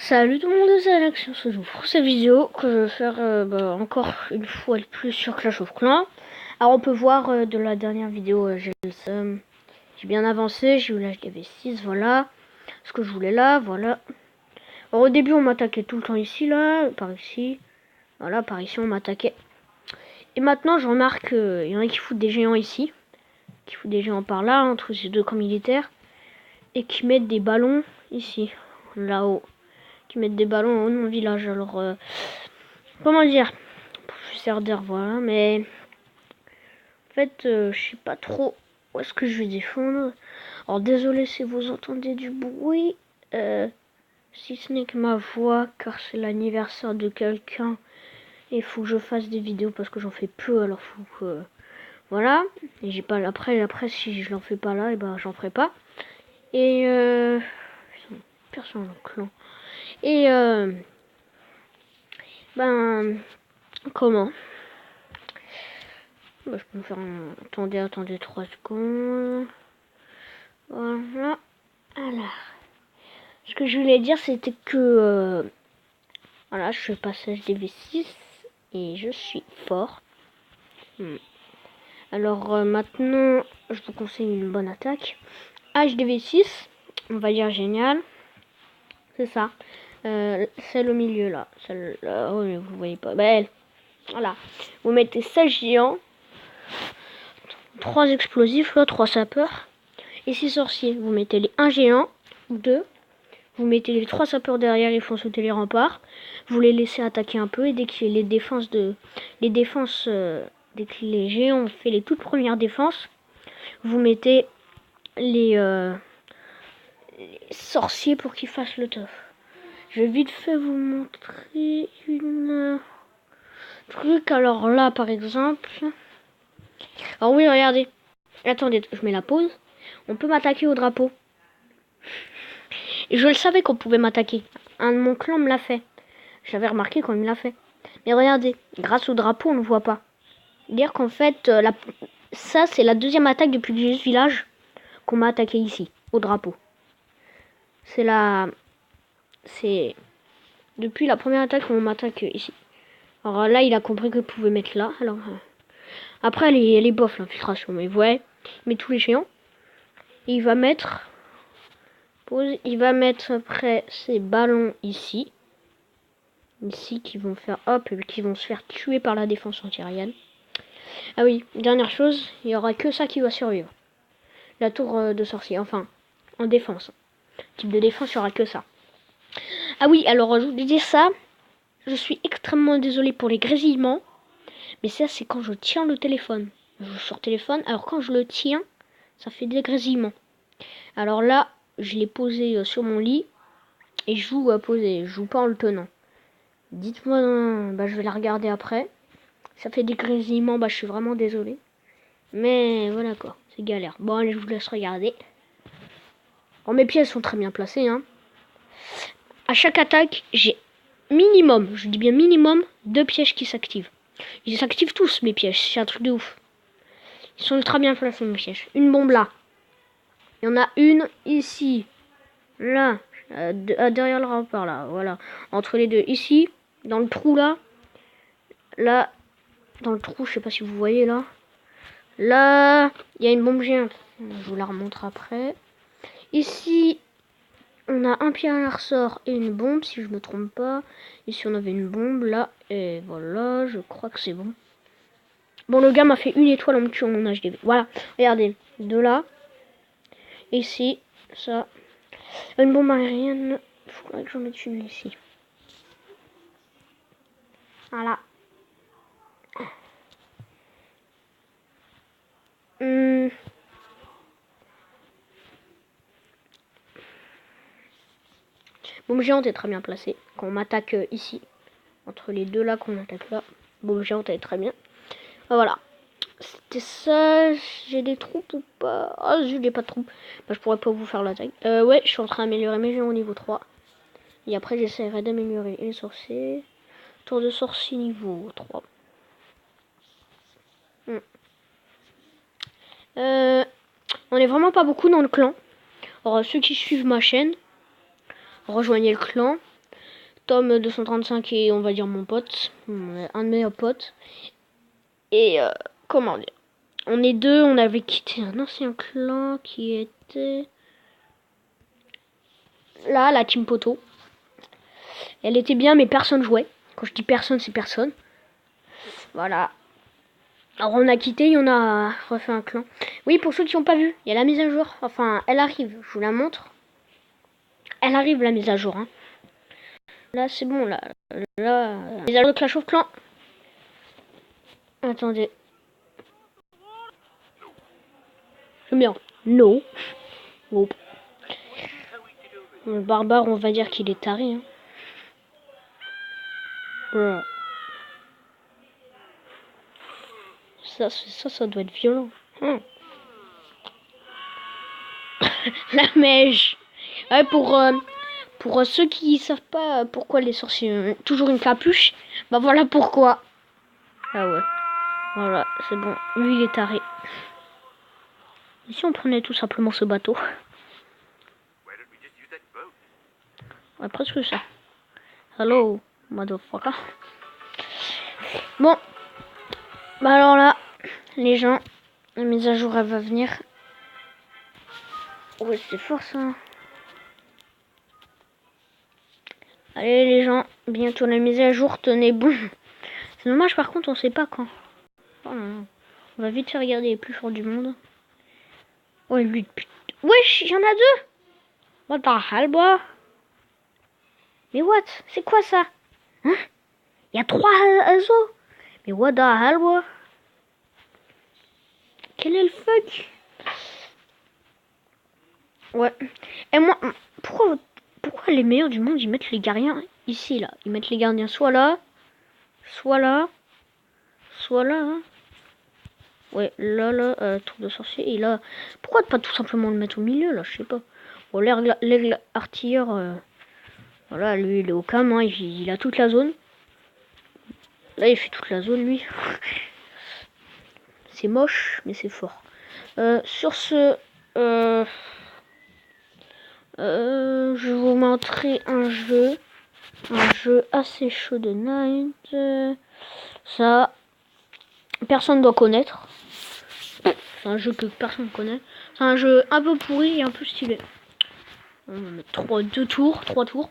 Salut tout le monde, c'est Alex, on se retrouve pour cette vidéo que je vais faire encore une fois de plus sur Clash of Clans. Alors on peut voir de la dernière vidéo, j'ai bien avancé, j'ai eu l'âge DV6, voilà. Ce que je voulais là, voilà. Alors, au début on m'attaquait tout le temps ici, là, par ici. Voilà, par ici on m'attaquait. Et maintenant je remarque qu'il y en a qui foutent des géants ici. Qui foutent des géants par là, entre ces deux camps militaires. Et qui mettent des ballons ici, là-haut. Qui mettent des ballons au haut de mon village. Alors, comment dire, d'air, voilà, mais en fait, je sais pas trop où est-ce que je vais défendre. Alors, désolé si vous entendez du bruit, si ce n'est que ma voix, car c'est l'anniversaire de quelqu'un. Et il faut que je fasse des vidéos parce que j'en fais peu, alors faut que... Voilà, et j'ai pas après si je l'en fais pas là, et ben j'en ferai pas. Et personne dans le clan. Et ben comment je peux me faire un... Attendez 3 secondes. Voilà. Alors, ce que je voulais dire, c'était que voilà, je fais passage des V6 et je suis fort. Alors maintenant, je vous conseille une bonne attaque. HDV6, on va dire génial. C'est ça. Celle au milieu là. Celle-là, oh, vous voyez pas. Belle. Voilà. Vous mettez 16 géants. 3 explosifs là, 3 sapeurs. Et 6 sorciers. Vous mettez les 1 géant ou 2. Vous mettez les 3 sapeurs derrière, ils font sauter les remparts. Vous les laissez attaquer un peu et dès que les défenses dès que les géants ont fait les toutes premières défenses, vous mettez les sorciers pour qu'ils fassent le taf. Je vais vite fait vous montrer une truc. Alors là, par exemple. Alors oui, regardez. Attendez, je mets la pause. On peut m'attaquer au drapeau. Et je le savais qu'on pouvait m'attaquer. Un de mon clan me l'a fait. J'avais remarqué quand il me l'a fait. Mais regardez, grâce au drapeau, on ne voit pas. Dire qu'en fait, ça, c'est la deuxième attaque depuis que j'ai ce village qu'on m'a attaqué ici, au drapeau. C'est depuis la première attaque qu'on m'attaque ici. Alors là, il a compris que pouvait mettre là. Alors, après, elle est bof, l'infiltration. Mais ouais, il met tous les géants. Et il va mettre... Il va mettre après ces ballons ici. Ici, qui vont faire hop, et qui vont se faire tuer par la défense antiaérienne. Ah oui, dernière chose, il y aura que ça qui va survivre. La tour de sorcier, enfin, en défense. Type de défense, il y aura que ça. Ah oui, alors je vous disais ça, je suis extrêmement désolé pour les grésillements, mais ça c'est quand je tiens le téléphone. Je joue sur téléphone, alors quand je le tiens, ça fait des grésillements. Alors là, je l'ai posé sur mon lit, et je joue à poser, je joue pas en le tenant. Dites-moi, je vais la regarder après. Ça fait des grésillements, je suis vraiment désolé. Mais voilà quoi, c'est galère. Bon allez, je vous laisse regarder. Alors mes pièces sont très bien placées. Hein. À chaque attaque, j'ai minimum, je dis bien minimum, 2 pièges qui s'activent. Ils s'activent tous mes pièges, c'est un truc de ouf. Ils sont ultra bien placés mes pièges. Une bombe là. Il y en a une ici. Là. Derrière le rempart là. Voilà. Entre les deux. Ici. Dans le trou là. Là. Dans le trou, je sais pas si vous voyez là. Là. Il y a une bombe géante. Je vous la remontre après. Ici. On a un pierre à ressort et une bombe, si je me trompe pas. Ici, on avait une bombe, là. Et voilà, je crois que c'est bon. Bon, le gars m'a fait une étoile en me tuant mon HDV. Voilà, regardez. De là. Ici, ça. Une bombe aérienne. Il faudrait que j'en mette une ici. Voilà. Bombe géante est très bien placée. Quand on m'attaque ici. Entre les deux là qu'on attaque là. Bombe géante est très bien. Voilà. C'était ça. J'ai des troupes ou pas? Ah, j'ai pas de troupes. Je pourrais pas vous faire l'attaque. Ouais, je suis en train d'améliorer mes géants au niveau 3. Et après, j'essaierai d'améliorer les sorciers. Tour de sorcier niveau 3. On est vraiment pas beaucoup dans le clan. Alors, ceux qui suivent ma chaîne, rejoignez le clan. Tom 235 et on va dire mon pote, un de mes potes. Et comment dire, on est deux, on avait quitté un ancien clan qui était là, la team Poto. Elle était bien, mais personne jouait. Quand je dis personne, c'est personne. Voilà. Alors on a quitté et on a refait un clan. Oui, pour ceux qui n'ont pas vu, il y a la mise à jour. Enfin, elle arrive, je vous la montre. Elle arrive la mise à jour. Hein. Là, c'est bon, là, mise à jour de Clash of Clans. Attendez. Je mets en no. Nope. Le barbare, on va dire qu'il est taré. Hein. Voilà. Ça doit être violent. La mèche. Ouais, pour ceux qui savent pas pourquoi les sorciers ont toujours une capuche, bah voilà pourquoi. Ah ouais. Voilà, c'est bon. Lui, il est taré. Et si on prenait tout simplement ce bateau? Ouais, presque ça. Hello, motherfucker. Bon. Bah alors là, les gens, la mise à jour, elle va venir. Ouais, c'est fort ça. Allez les gens, bientôt la mise à jour, tenez bon. C'est dommage par contre, on sait pas quand. Oh là là. On va vite faire regarder les plus forts du monde. Ouais, lui, putain. Wesh, il y en a deux. What the hell, boy? Mais what? C'est quoi ça? Hein? Il y a 3 oiseaux. Mais what the hell, boy? Quel est le fuck? Ouais. Et moi, pourquoi les meilleurs du monde, ils mettent les gardiens ici, là? Ils mettent les gardiens soit là, soit là, soit là. Hein. Ouais, là, tour de sorcier. Et là, pourquoi pas tout simplement le mettre au milieu, là? Je sais pas. Bon, l'aigle artilleur, voilà, lui, il est au cam, hein, il a toute la zone. Là, il fait toute la zone, lui. C'est moche, mais c'est fort. Sur ce, je vais vous montrer un jeu assez chaud de Night. Ça, personne doit connaître. C'est un jeu que personne connaît. C'est un jeu un peu pourri et un peu stylé. On va mettre 3 tours.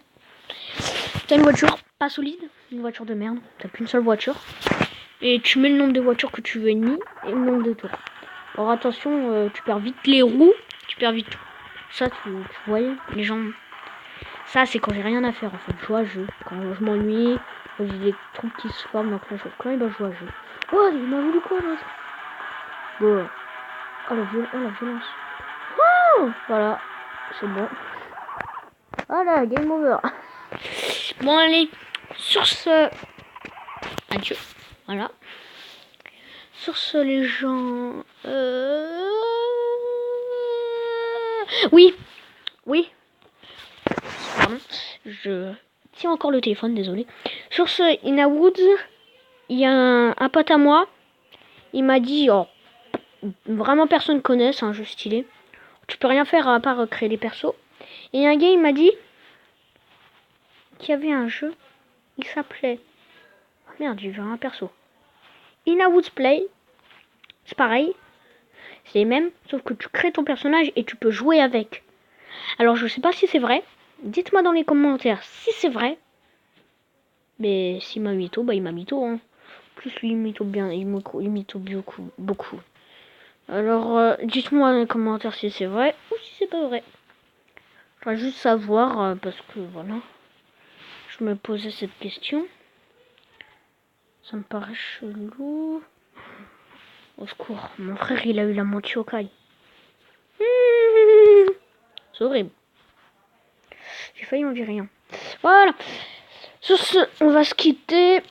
T'as une voiture pas solide, une voiture de merde. T'as qu'une seule voiture. Et tu mets le nombre de voitures que tu veux ennemies et le nombre de tours. Alors attention, tu perds vite les roues, tu perds vite tout. Ça, tu voyais, les gens... Ça, c'est quand j'ai rien à faire, en fait. Je joue à jeu. Quand je m'ennuie, quand j'ai des trucs qui se forment dans Clash of Clans, ben je joue à jeu. Oh, il m'a voulu quoi, là? Bon. Oh, la violence. Oh, voilà, c'est bon. Voilà, game over. Bon, allez, sur ce... Adieu. Voilà. Sur ce, les gens... Oui. Pardon. Je tiens encore le téléphone, désolé. Sur ce, In Woods, il y a un pote à moi. Il m'a dit, oh, vraiment personne connaît, c'est un jeu stylé. Tu peux rien faire à part créer des persos. Et un gars, il m'a dit qu'il y avait un jeu. Il s'appelait... Oh merde, j'ai vu un perso. In Woods Play. C'est pareil. C'est les mêmes, sauf que tu crées ton personnage et tu peux jouer avec. Alors je sais pas si c'est vrai. Dites-moi dans les commentaires si c'est vrai. Mais s'il m'a mytho, bah il m'a mytho. Hein. Plus lui il mytho bien, il mytho beaucoup. Alors dites-moi dans les commentaires si c'est vrai ou si c'est pas vrai. Je voudrais juste savoir parce que voilà. Je me posais cette question. Ça me paraît chelou. Au secours, mon frère il a eu la Montiokai. C'est horrible. J'ai failli en virer rien. Voilà. Sur ce, on va se quitter.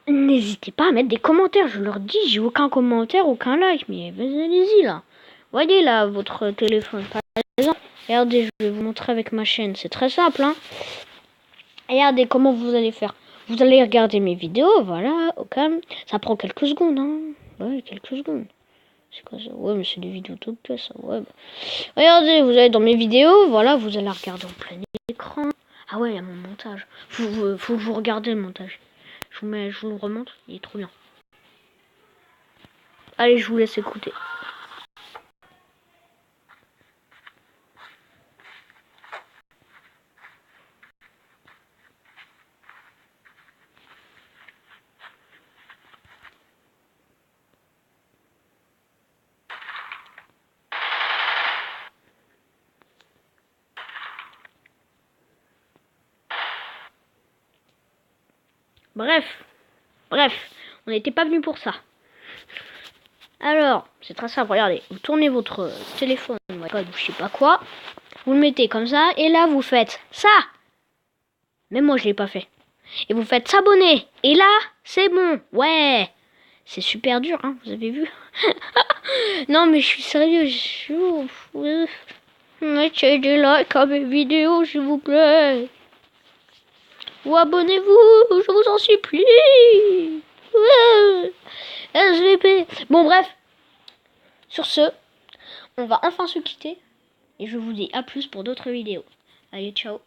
N'hésitez pas à mettre des commentaires. Je leur dis, j'ai aucun commentaire, aucun like. Mais allez-y là. Voyez là votre téléphone. Par exemple, regardez, je vais vous montrer avec ma chaîne. C'est très simple. Hein. Regardez comment vous allez faire. Vous allez regarder mes vidéos. Voilà, au calme. Ça prend quelques secondes. Hein. Ouais, quelques secondes. C'est quoi ça? Ouais, mais c'est des vidéos toutes pièces. Ouais, bah. Regardez, vous allez dans mes vidéos. Voilà, vous allez regarder en plein écran. Ah ouais, il y a mon montage. Faut que vous regardez le montage. Je vous le remonte, il est trop bien. Allez, je vous laisse écouter. Bref, on n'était pas venu pour ça. Alors, c'est très simple, regardez. Vous tournez votre téléphone, je sais pas quoi. Vous le mettez comme ça, et là, vous faites ça. Même moi, je l'ai pas fait. Et vous faites s'abonner. Et là, c'est bon. Ouais. C'est super dur, hein, vous avez vu. Non, mais je suis sérieux. Mettez des likes à mes vidéos, s'il vous plaît. Ou abonnez-vous, je vous en supplie. Ouais. SVP. Bon, bref. Sur ce, on va enfin se quitter. Et je vous dis à plus pour d'autres vidéos. Allez, ciao.